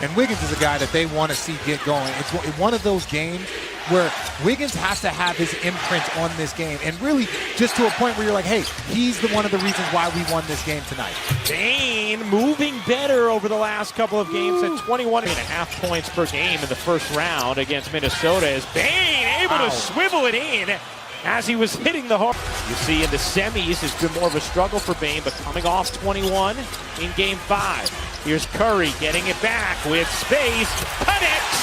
And Wiggins is a guy that they want to see get going. It's one of those games where Wiggins has to have his imprint on this game, and really just to a point where you're like, hey, he's one of the reasons why we won this game tonight. Bane moving better over the last couple of games at 21.5 points per game in the first round against Minnesota, as Bane able to swivel it in as he was hitting the hard. You see in the semis it's been more of a struggle for Bane, but coming off 21 in game 5. Here's Curry getting it back with space, connects.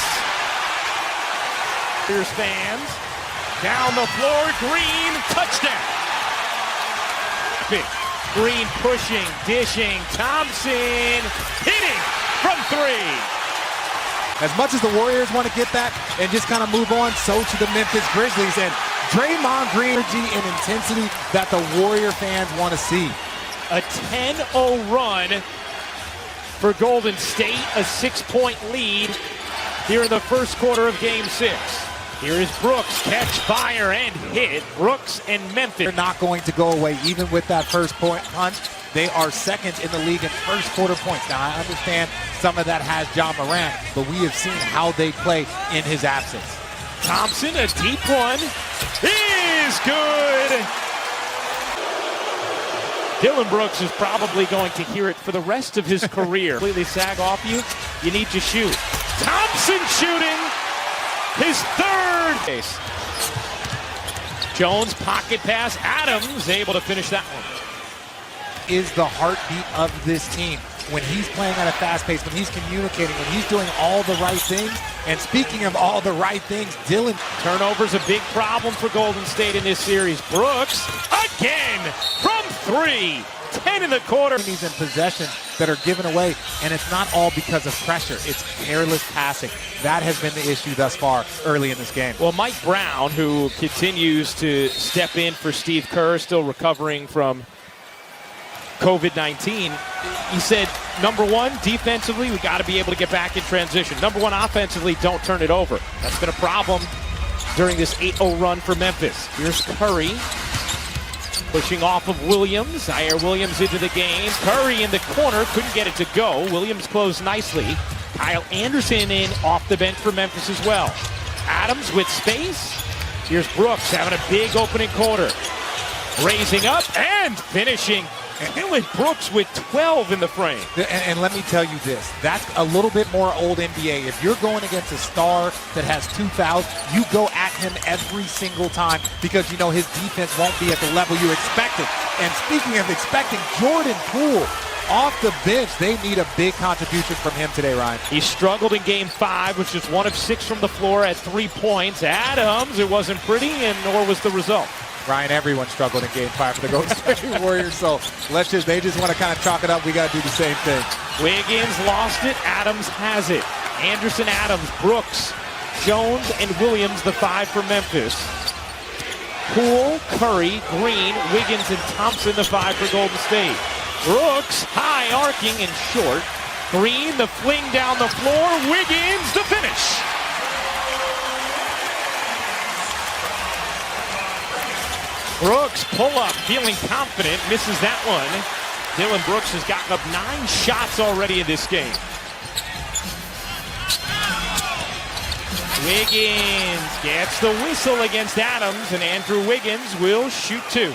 Here's fans down the floor, Green, touchdown. Green pushing, dishing, Thompson hitting from 3. As much as the Warriors want to get that and just kind of move on, so to the Memphis Grizzlies. And Draymond Green energy and intensity that the Warrior fans want to see. A 10-0 run for Golden State, a 6-point lead here in the first quarter of Game 6. Here is Brooks, catch fire and hit. Brooks and Memphis. They're not going to go away even with that first point punch. They are second in the league in first quarter points. Now, I understand some of that has Ja Morant, but we have seen how they play in his absence. Thompson, a deep one, is good. Dylan Brooks is probably going to hear it for the rest of his career. Completely sag off you, you need to shoot. Thompson shooting his third case. Jones pocket pass, Adams able to finish that one. Is the heartbeat of this team. When he's playing at a fast pace, when he's communicating, when he's doing all the right things. And speaking of all the right things, Dylan. Turnover's a big problem for Golden State in this series. Brooks again from 3. 10 in the quarter. He's in possession that are given away, and it's not all because of pressure. It's careless passing. That has been the issue thus far early in this game. Well, Mike Brown, who continues to step in for Steve Kerr, still recovering from COVID-19, he said, number one, defensively, we got to be able to get back in transition. Number one, offensively, don't turn it over. That's been a problem during this 8-0 run for Memphis. Here's Curry pushing off of Williams. Zaire Williams into the game. Curry in the corner, couldn't get it to go. Williams closed nicely. Kyle Anderson in off the bench for Memphis as well. Adams with space. Here's Brooks having a big opening quarter. Raising up and finishing. Dylan Brooks with 12 in the frame. And let me tell you this, that's a little bit more old NBA. If you're going against a star that has 2 fouls, you go at him every single time because you know his defense won't be at the level you expected. And speaking of expecting, Jordan Poole off the bench, they need a big contribution from him today, Ryan. He struggled in game 5, which is 1 of 6 from the floor at 3 points. Adams, it wasn't pretty, and nor was the result. Ryan, everyone struggled in game 5 for the Golden State Warriors, so they just want to kind of chalk it up. We got to do the same thing. Wiggins lost it. Adams has it. Anderson, Adams, Brooks, Jones, and Williams, the 5 for Memphis. Poole, Curry, Green, Wiggins, and Thompson, the 5 for Golden State. Brooks, high arcing and short. Green, the fling down the floor. Wiggins, the finish. Brooks, pull up, feeling confident, misses that one. Dylan Brooks has gotten up 9 shots already in this game. Wiggins gets the whistle against Adams, and Andrew Wiggins will shoot 2.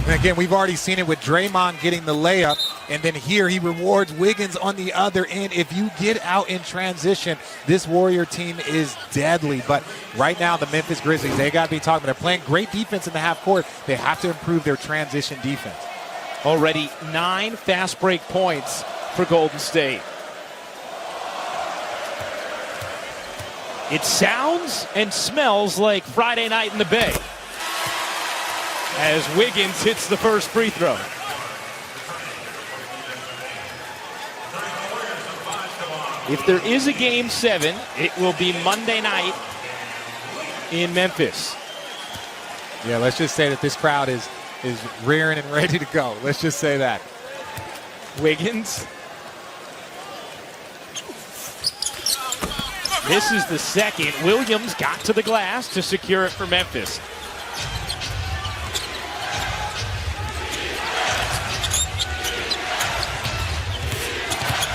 And again, we've already seen it with Draymond getting the layup, and then here he rewards Wiggins on the other end. If you get out in transition, this Warrior team is deadly. But right now, the Memphis Grizzlies, they got to be talking about. They're playing great defense in the half court. They have to improve their transition defense. Already 9 fast break points for Golden State. It sounds and smells like Friday night in the Bay as Wiggins hits the first free throw. If there is a game 7, it will be Monday night in Memphis. Yeah, let's just say that this crowd is rearing and ready to go. Let's just say that. Wiggins. This is the second. Williams got to the glass to secure it for Memphis.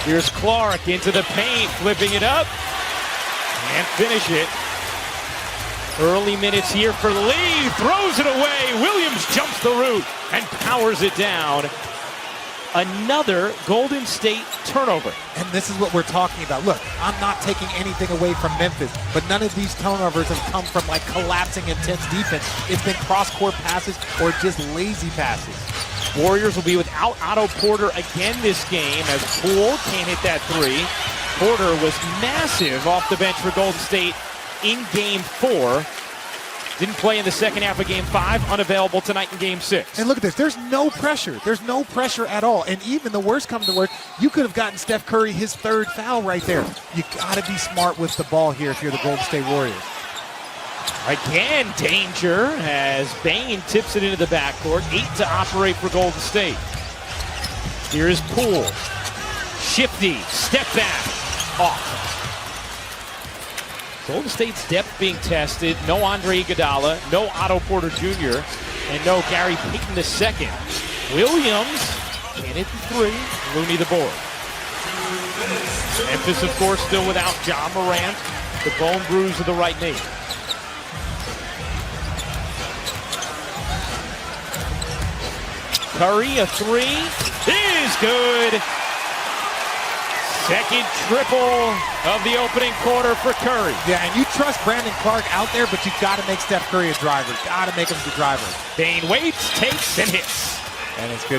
Here's Clark into the paint, flipping it up. Can't finish it. Early minutes here for Lee. Throws it away. Williams jumps the root and powers it down. Another Golden State turnover. And this is what we're talking about. Look, I'm not taking anything away from Memphis, but none of these turnovers have come from like collapsing intense defense. It's been cross-court passes or just lazy passes. Warriors will be without Otto Porter again this game as Poole can't hit that three. Porter was massive off the bench for Golden State in Game 4. Didn't play in the second half of Game 5, unavailable tonight in Game 6. And look at this. There's no pressure. There's no pressure at all. And even the worst comes to worst, you could have gotten Steph Curry his third foul right there. You got to be smart with the ball here if you're the Golden State Warriors. Again, danger as Bain tips it into the backcourt. 8 to operate for Golden State. Here is Poole. Shifty, step back, off. Golden State's depth being tested. No Andre Iguodala, no Otto Porter Jr., and no Gary Payton II. Williams can't hit the three. Looney the board. Memphis, of course, still without Ja Morant. The bone bruise of the right knee. Curry, a three is good. Second triple of the opening quarter for Curry. Yeah, and you trust Brandon Clark out there, but you got to make Steph Curry a driver. Got to make him the driver. Bain waits, takes, and hits. And it's good.